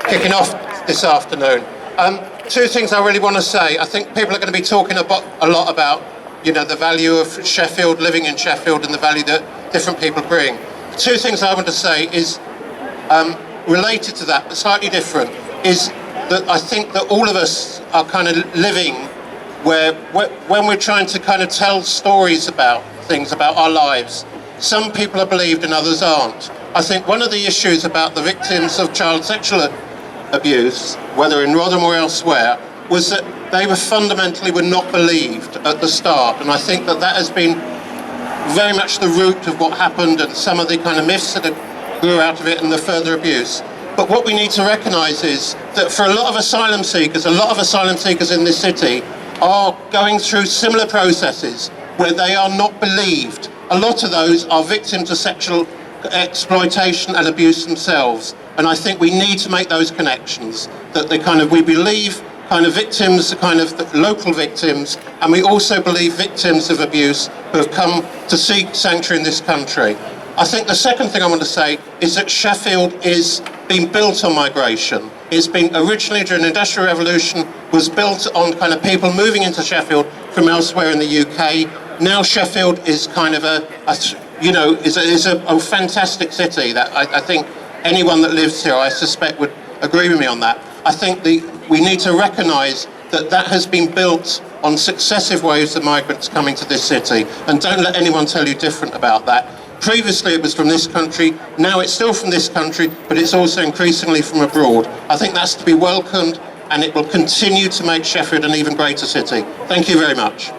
kicking off this afternoon. Two things I really want to say. I think people are going to be talking a lot about, the value of Sheffield, living in Sheffield, and the value that different people bring. Two things I want to say is related to that, but slightly different, is that I think that all of us are kind of living where when we're trying to kind of tell stories about things, about our lives, some people are believed and others aren't. I think one of the issues about the victims of child sexual abuse, whether in Rodham or elsewhere, was that they were not believed at the start, and I think that has been very much the root of what happened and some of the kind of myths that grew out of it and the further abuse. But what we need to recognise is that for a lot of asylum seekers in this city are going through similar processes where they are not believed. A lot of those are victims of sexual exploitation and abuse themselves, and I think we need to make those connections, that we believe victims, the local victims, and we also believe victims of abuse who have come to seek sanctuary in this country. I think the second thing I want to say is that Sheffield is being built on migration. It's been originally during the Industrial Revolution, was built on people moving into Sheffield from elsewhere in the UK. Now Sheffield is is a fantastic city that I think anyone that lives here, I suspect, would agree with me on that. I think we need to recognise that has been built on successive waves of migrants coming to this city, and don't let anyone tell you different about that. Previously it was from this country, now it's still from this country, but it's also increasingly from abroad. I think that's to be welcomed, and it will continue to make Sheffield an even greater city. Thank you very much.